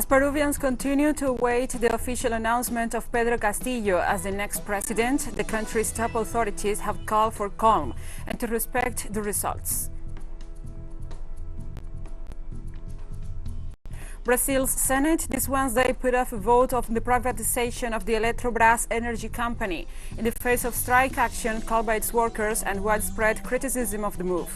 Peruvians continue to await the official announcement of Pedro Castillo as the next president, the country's top authorities have called for calm and to respect the results. Brazil's Senate this Wednesday put off a vote of the privatization of the Eletrobras energy company in the face of strike action called by its workers and widespread criticism of the move.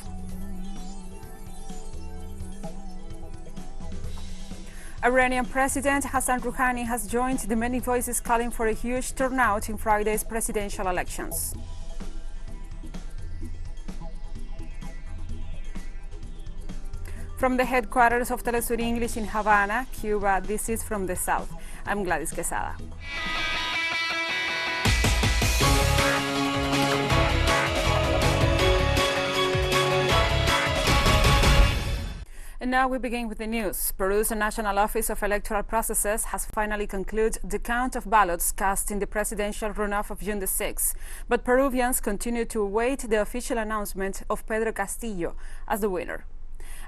Iranian President Hassan Rouhani has joined the many voices calling for a huge turnout in Friday's presidential elections. From the headquarters of TeleSUR English in Havana, Cuba, this is From the South. I'm Gladys Quesada. And now we begin with the news. Peru's National Office of Electoral Processes has finally concluded the count of ballots cast in the presidential runoff of June the 6th. But Peruvians continue to await the official announcement of Pedro Castillo as the winner.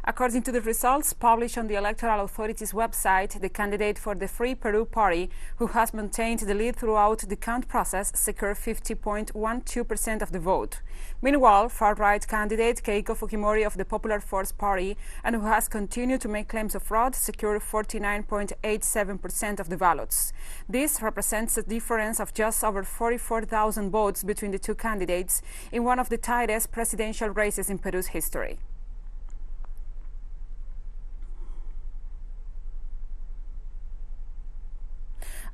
According to the results published on the Electoral Authority's website, the candidate for the Free Peru Party, who has maintained the lead throughout the count process, secured 50.12% of the vote. Meanwhile, far-right candidate Keiko Fujimori of the Popular Force Party, and who has continued to make claims of fraud, secured 49.87% of the ballots. This represents a difference of just over 44,000 votes between the two candidates in one of the tightest presidential races in Peru's history.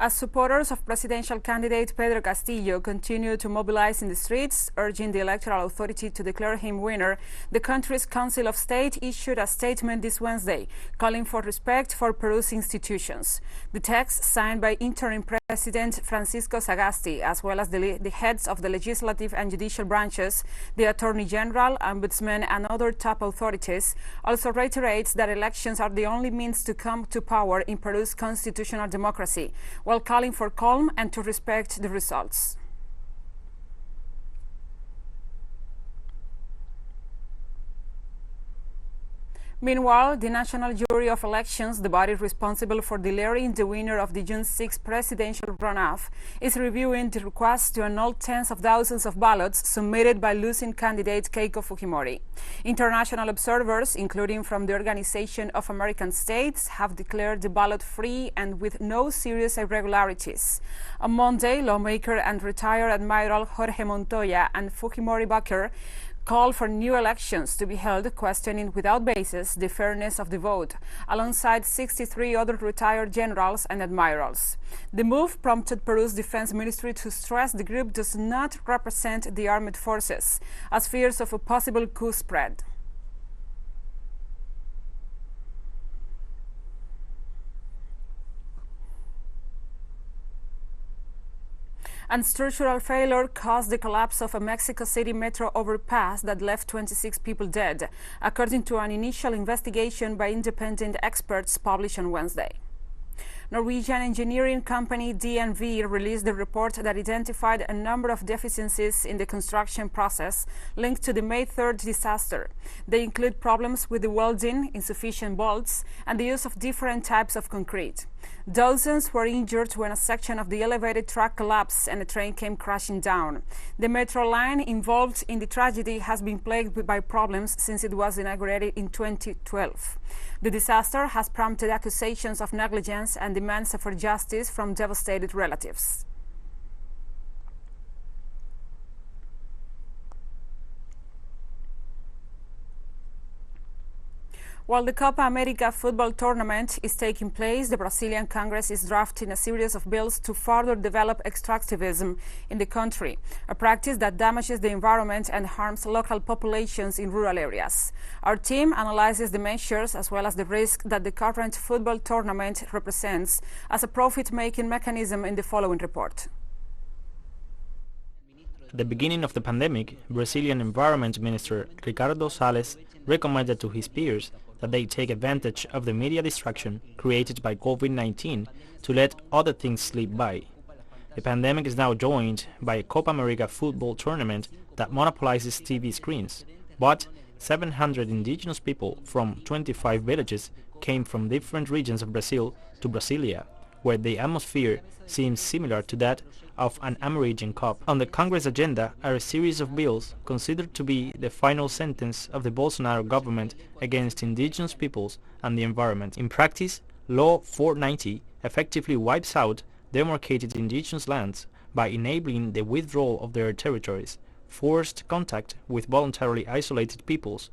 As supporters of presidential candidate Pedro Castillo continue to mobilize in the streets, urging the electoral authority to declare him winner, the country's Council of State issued a statement this Wednesday, calling for respect for Peru's institutions. The text, signed by interim President Francisco Sagasti, as well as the heads of the legislative and judicial branches, the Attorney General, Ombudsman, and other top authorities, also reiterates that elections are the only means to come to power in Peru's constitutional democracy, while calling for calm and to respect the results. Meanwhile, the National Jury of Elections, the body responsible for declaring the winner of the June 6 presidential runoff, is reviewing the request to annul tens of thousands of ballots submitted by losing candidate Keiko Fujimori. International observers, including from the Organization of American States, have declared the ballot free and with no serious irregularities. On Monday, lawmaker and retired Admiral Jorge Montoya and Fujimori backer called for new elections to be held, questioning without basis the fairness of the vote, alongside 63 other retired generals and admirals. The move prompted Peru's defense ministry to stress the group does not represent the armed forces, as fears of a possible coup spread. And structural failure caused the collapse of a Mexico City metro overpass that left 26 people dead, according to an initial investigation by independent experts published on Wednesday. Norwegian engineering company DNV released the report that identified a number of deficiencies in the construction process linked to the May 3rd disaster. They include problems with the welding, insufficient bolts, and the use of different types of concrete. Dozens were injured when a section of the elevated track collapsed and a train came crashing down. The metro line involved in the tragedy has been plagued by problems since it was inaugurated in 2012. The disaster has prompted accusations of negligence and demands for justice from devastated relatives. While the Copa America football tournament is taking place, the Brazilian Congress is drafting a series of bills to further develop extractivism in the country, a practice that damages the environment and harms local populations in rural areas. Our team analyzes the measures as well as the risk that the current football tournament represents as a profit-making mechanism in the following report. At the beginning of the pandemic, Brazilian Environment Minister Ricardo Salles recommended to his peers that they take advantage of the media distraction created by COVID-19 to let other things slip by. The pandemic is now joined by a Copa America football tournament that monopolizes TV screens, but 700 indigenous people from 25 villages came from different regions of Brazil to Brasilia, where the atmosphere seems similar to that of an Amerindian cup. On the Congress agenda are a series of bills considered to be the final sentence of the Bolsonaro government against indigenous peoples and the environment. In practice, Law 490 effectively wipes out demarcated indigenous lands by enabling the withdrawal of their territories, forced contact with voluntarily isolated peoples,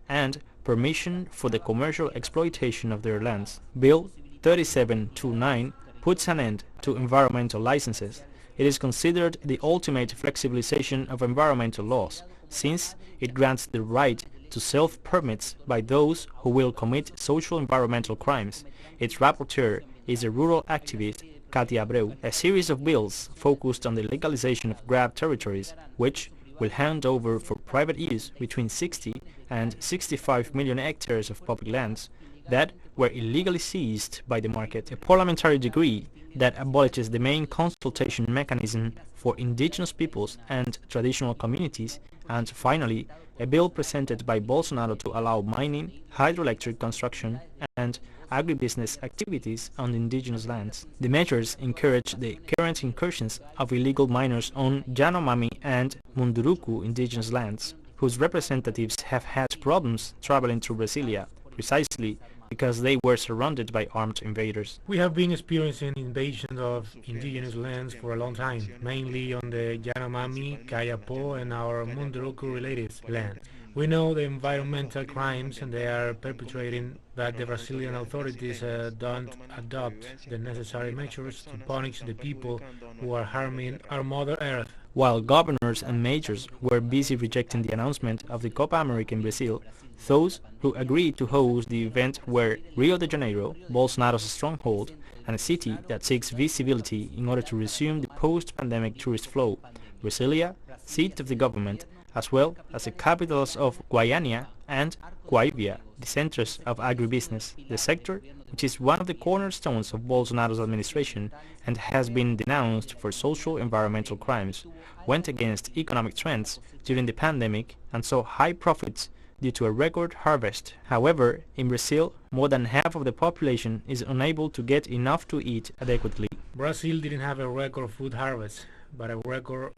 and permission for the commercial exploitation of their lands. Bill 3729 puts an end to environmental licenses. It is considered the ultimate flexibilization of environmental laws, since it grants the right to self-permits by those who will commit social environmental crimes. Its rapporteur is a rural activist, Katia Abreu. A series of bills focused on the legalization of grab territories, which will hand over for private use between 60 and 65 million hectares of public lands that were illegally seized by the market. A parliamentary decree that abolishes the main consultation mechanism for indigenous peoples and traditional communities, and finally, a bill presented by Bolsonaro to allow mining, hydroelectric construction, and agribusiness activities on indigenous lands. The measures encourage the current incursions of illegal miners on Yanomami and Munduruku indigenous lands, whose representatives have had problems traveling through Brasilia, precisely because they were surrounded by armed invaders. We have been experiencing invasion of indigenous lands for a long time, mainly on the Yanomami, Kayapo, and our Munduruku-related land. We know the environmental crimes and they are perpetrating, but the Brazilian authorities don't adopt the necessary measures to punish the people who are harming our Mother Earth. While governors and mayors were busy rejecting the announcement of the Copa America in Brazil, those who agreed to host the event were Rio de Janeiro, Bolsonaro's stronghold, and a city that seeks visibility in order to resume the post-pandemic tourist flow, Brasilia, seat of the government, as well as the capitals of Goiânia and Guaivia, the centers of agribusiness, the sector which is one of the cornerstones of Bolsonaro's administration and has been denounced for social environmental crimes, went against economic trends during the pandemic and saw high profits due to a record harvest. However, in Brazil, more than half of the population is unable to get enough to eat adequately. Brazil didn't have a record food harvest, but a record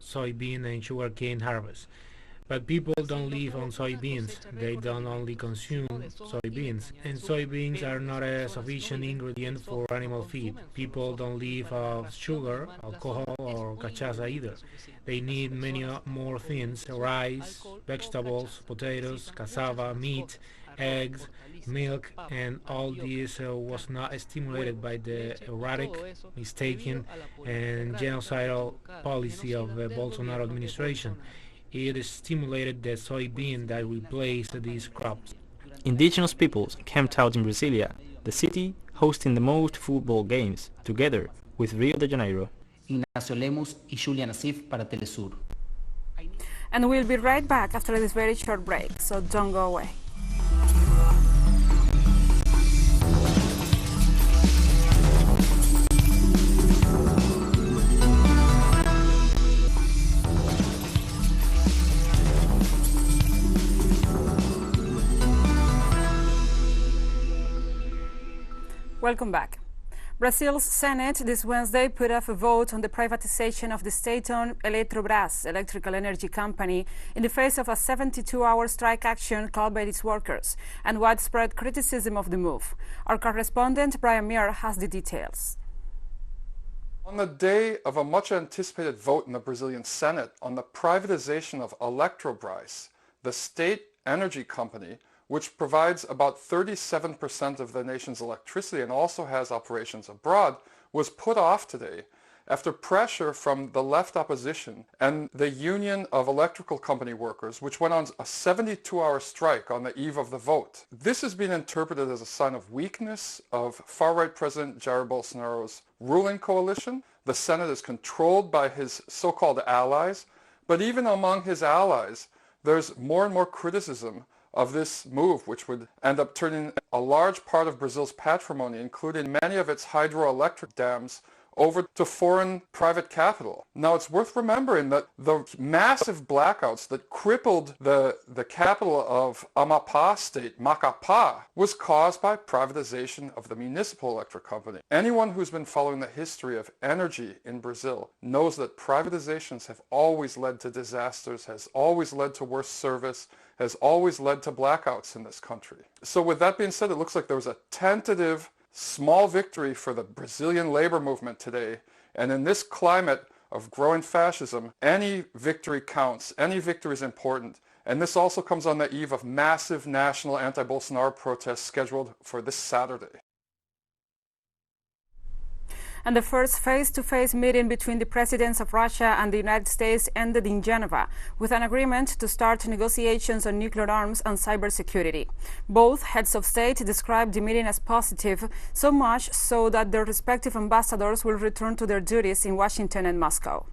soybean and sugarcane harvest. But people don't live on soybeans, they don't only consume soybeans. And soybeans are not a sufficient ingredient for animal feed. People don't live off sugar, alcohol or cachaça either. They need many more things: rice, vegetables, potatoes, cassava, meat, eggs, milk, and all this was not stimulated by the erratic, mistaken, and genocidal policy of the Bolsonaro administration. It stimulated the soybean that replaced these crops. Indigenous peoples camped out in Brasilia, the city hosting the most football games, together with Rio de Janeiro. Ignacio Lemus y Julia Nassif para TeleSUR. And we'll be right back after this very short break, so don't go away. Welcome back. Brazil's Senate this Wednesday put off a vote on the privatization of the state-owned Eletrobras, electrical energy company, in the face of a 72-hour strike action called by its workers and widespread criticism of the move. Our correspondent Brian Muir has the details. On the day of a much-anticipated vote in the Brazilian Senate on the privatization of Eletrobras, the state energy company, which provides about 37% of the nation's electricity and also has operations abroad, was put off today after pressure from the left opposition and the Union of Electrical Company Workers, which went on a 72-hour strike on the eve of the vote. This has been interpreted as a sign of weakness of far-right President Jair Bolsonaro's ruling coalition. The Senate is controlled by his so-called allies, but even among his allies, there's more and more criticism of this move, which would end up turning a large part of Brazil's patrimony, including many of its hydroelectric dams, over to foreign private capital. Now, it's worth remembering that the massive blackouts that crippled the capital of Amapá state, Macapá, was caused by privatization of the municipal electric company. Anyone who's been following the history of energy in Brazil knows that privatizations have always led to disasters, has always led to worse service, has always led to blackouts in this country. So with that being said, it looks like there was a tentative small victory for the Brazilian labor movement today. And in this climate of growing fascism, any victory counts, any victory is important. And this also comes on the eve of massive national anti-Bolsonaro protests scheduled for this Saturday. And the first face-to-face meeting between the presidents of Russia and the United States ended in Geneva with an agreement to start negotiations on nuclear arms and cybersecurity. Both heads of state described the meeting as positive, so much so that their respective ambassadors will return to their duties in Washington and Moscow.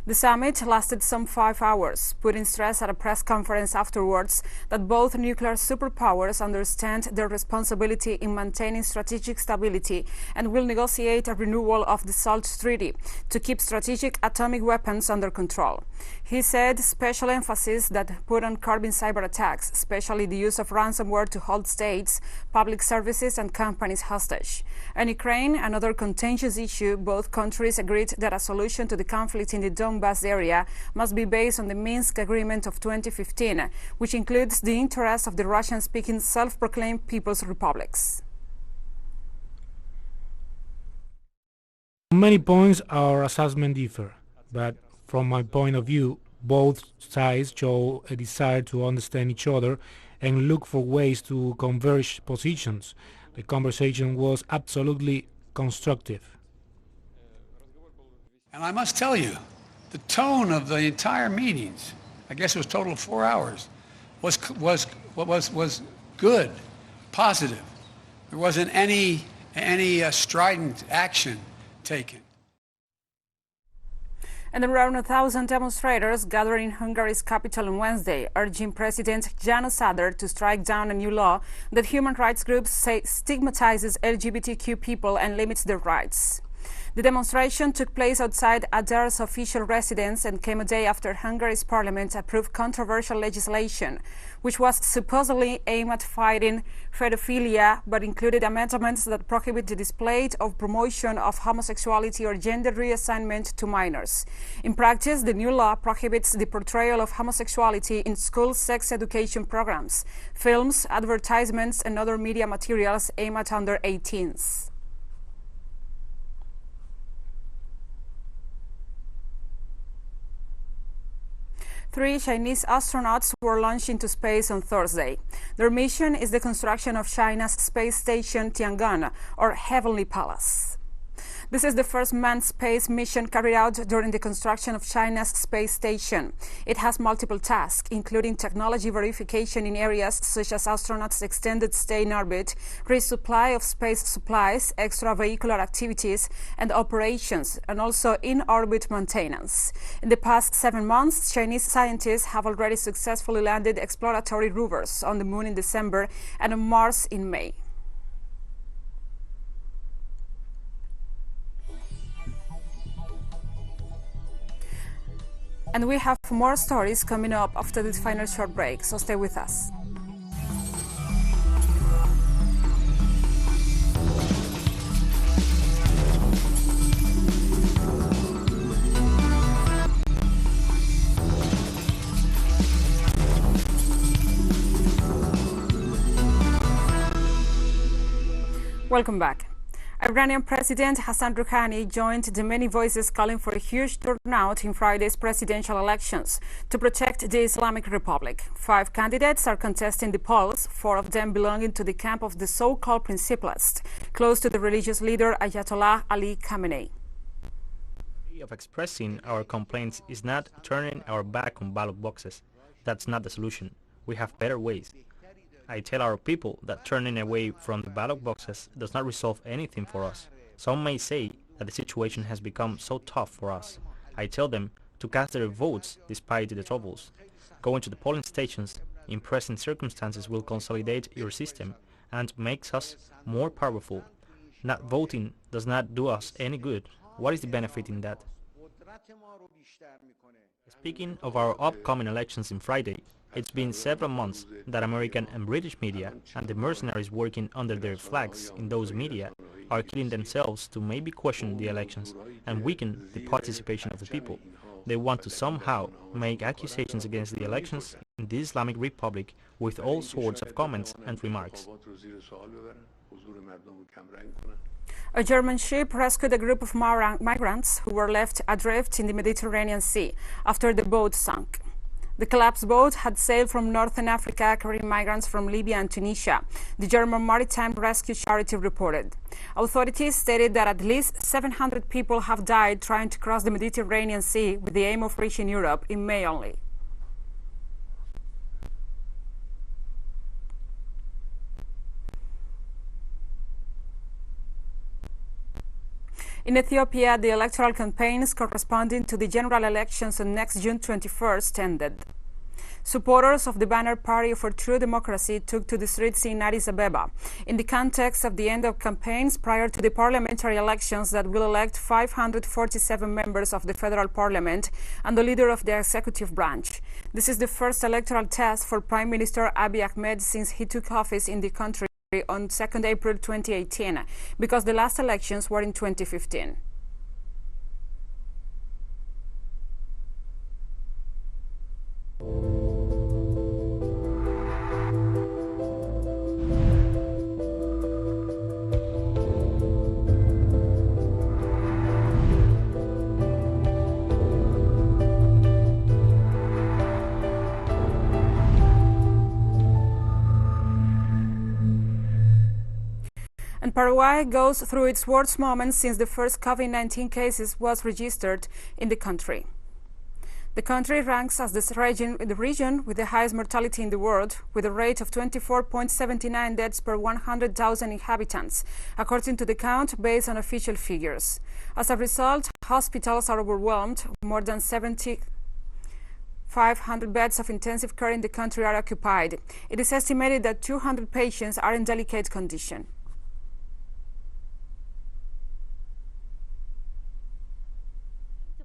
The summit lasted some 5 hours, putting stress at a press conference afterwards that both nuclear superpowers understand their responsibility in maintaining strategic stability and will negotiate a renewal of the SALT Treaty to keep strategic atomic weapons under control. He said special emphasis that put on curbing cyber attacks, especially the use of ransomware to hold states, public services and companies hostage. On Ukraine, another contentious issue, both countries agreed that a solution to the conflict in the Donbass area must be based on the Minsk Agreement of 2015, which includes the interests of the Russian-speaking self-proclaimed People's Republics. On many points, our assessment differ, but from my point of view, both sides show a desire to understand each other and look for ways to converge positions. The conversation was absolutely constructive. And I must tell you, the tone of the entire meetings, I guess it was total of 4 hours, was good, positive. There wasn't any strident action taken. And around 1,000 demonstrators gathered in Hungary's capital on Wednesday, urging President János Áder to strike down a new law that human rights groups say stigmatizes LGBTQ people and limits their rights. The demonstration took place outside Áder's official residence and came a day after Hungary's parliament approved controversial legislation, which was supposedly aimed at fighting pedophilia, but included amendments that prohibit the display or promotion of homosexuality or gender reassignment to minors. In practice, the new law prohibits the portrayal of homosexuality in school sex education programs, films, advertisements, and other media materials aimed at under 18s. Three Chinese astronauts were launched into space on Thursday. Their mission is the construction of China's space station Tiangong, or Heavenly Palace. This is the first manned space mission carried out during the construction of China's space station. It has multiple tasks, including technology verification in areas such as astronauts' extended stay in orbit, resupply of space supplies, extravehicular activities, and operations, and also in-orbit maintenance. In the past 7 months, Chinese scientists have already successfully landed exploratory rovers on the Moon in December and on Mars in May. And we have more stories coming up after this final short break, so stay with us. Welcome back. Iranian President Hassan Rouhani joined the many voices calling for a huge turnout in Friday's presidential elections to protect the Islamic Republic. 5 candidates are contesting the polls, 4 of them belonging to the camp of the so-called principalists, close to the religious leader Ayatollah Ali Khamenei. The way of expressing our complaints is not turning our back on ballot boxes. That's not the solution. We have better ways. I tell our people that turning away from the ballot boxes does not resolve anything for us. Some may say that the situation has become so tough for us. I tell them to cast their votes despite the troubles. Going to the polling stations in present circumstances will consolidate your system and makes us more powerful. Not voting does not do us any good. What is the benefit in that? Speaking of our upcoming elections in Friday, it's been several months that American and British media and the mercenaries working under their flags in those media are killing themselves to maybe question the elections and weaken the participation of the people. They want to somehow make accusations against the elections in the Islamic Republic with all sorts of comments and remarks. A German ship rescued a group of migrants who were left adrift in the Mediterranean Sea after the boat sank. The collapsed boat had sailed from northern Africa carrying migrants from Libya and Tunisia, the German maritime rescue charity reported. Authorities stated that at least 700 people have died trying to cross the Mediterranean Sea with the aim of reaching Europe in May only. In Ethiopia, the electoral campaigns corresponding to the general elections on next June 21st ended. Supporters of the banner Party for True Democracy took to the streets in Addis Ababa in the context of the end of campaigns prior to the parliamentary elections that will elect 547 members of the federal parliament and the leader of the executive branch. This is the first electoral test for Prime Minister Abiy Ahmed since he took office in the country on 2nd April 2018, because the last elections were in 2015. And Paraguay goes through its worst moments since the first COVID-19 cases was registered in the country. The country ranks as the region with the highest mortality in the world, with a rate of 24.79 deaths per 100,000 inhabitants, according to the count based on official figures. As a result, hospitals are overwhelmed. More than 7,500 beds of intensive care in the country are occupied. It is estimated that 200 patients are in delicate condition.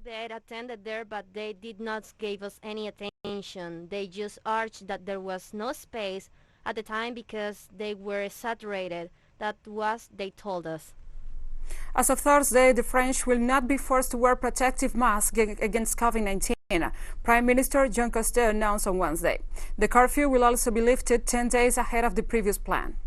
They attended there, but they did not give us any attention. They just urged that there was no space at the time because they were saturated. That was, they told us. As of Thursday, the French will not be forced to wear protective masks against COVID-19. Prime Minister Jean Castex announced on Wednesday. The curfew will also be lifted 10 days ahead of the previous plan.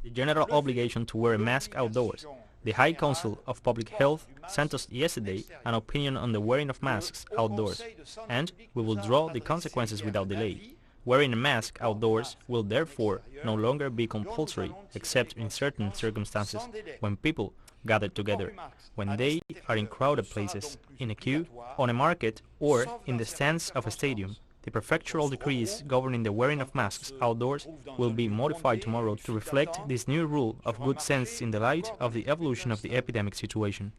The general obligation to wear a mask outdoors. The High Council of Public Health sent us yesterday an opinion on the wearing of masks outdoors, and we will draw the consequences without delay. Wearing a mask outdoors will therefore no longer be compulsory, except in certain circumstances, when people gather together, when they are in crowded places, in a queue, on a market, or in the stands of a stadium. The prefectural decrees governing the wearing of masks outdoors will be modified tomorrow to reflect this new rule of good sense in the light of the evolution of the epidemic situation.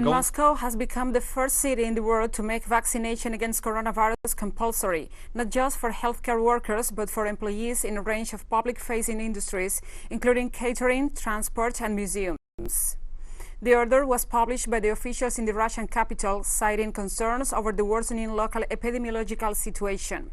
Moscow has become the first city in the world to make vaccination against coronavirus compulsory, not just for healthcare workers, but for employees in a range of public-facing industries, including catering, transport, and museums. The order was published by the officials in the Russian capital, citing concerns over the worsening local epidemiological situation.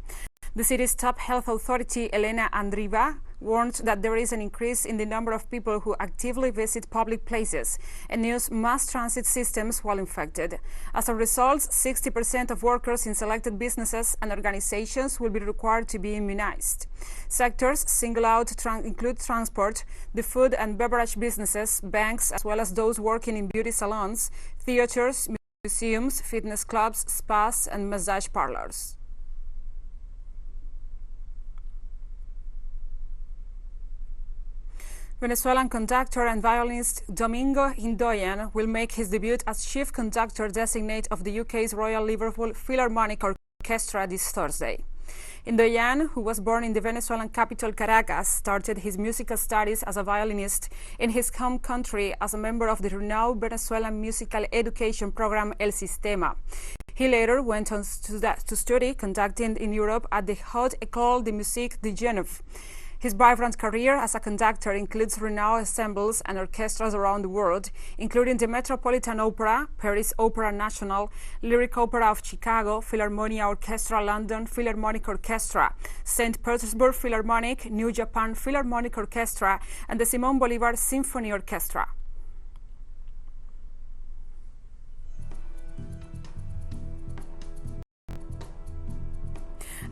The city's top health authority, Elena Andrieva, warned that there is an increase in the number of people who actively visit public places and use mass transit systems while infected. As a result, 60% of workers in selected businesses and organizations will be required to be immunized. Sectors singled out include transport, the food and beverage businesses, banks, as well as those working in beauty salons, theaters, museums, fitness clubs, spas, and massage parlors. Venezuelan conductor and violinist Domingo Hindoyan will make his debut as chief conductor designate of the UK's Royal Liverpool Philharmonic Orchestra this Thursday. Hindoyan, who was born in the Venezuelan capital Caracas, started his musical studies as a violinist in his home country as a member of the renowned Venezuelan musical education program El Sistema. He later went on to study conducting in Europe at the Haute École de Musique de Genève. His vibrant career as a conductor includes renowned ensembles and orchestras around the world, including the Metropolitan Opera, Paris Opera National, Lyric Opera of Chicago, Philharmonia Orchestra London, Philharmonic Orchestra, St. Petersburg Philharmonic, New Japan Philharmonic Orchestra, and the Simón Bolívar Symphony Orchestra.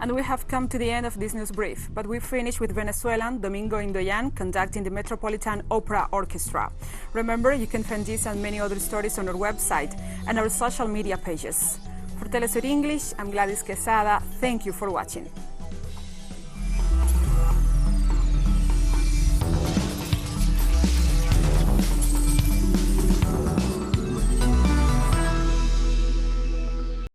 And we have come to the end of this news brief, but we finish with Venezuelan Domingo Hindoyan conducting the Metropolitan Opera Orchestra. Remember, you can find this and many other stories on our website and our social media pages. For TeleSUR English, I'm Gladys Quesada. Thank you for watching.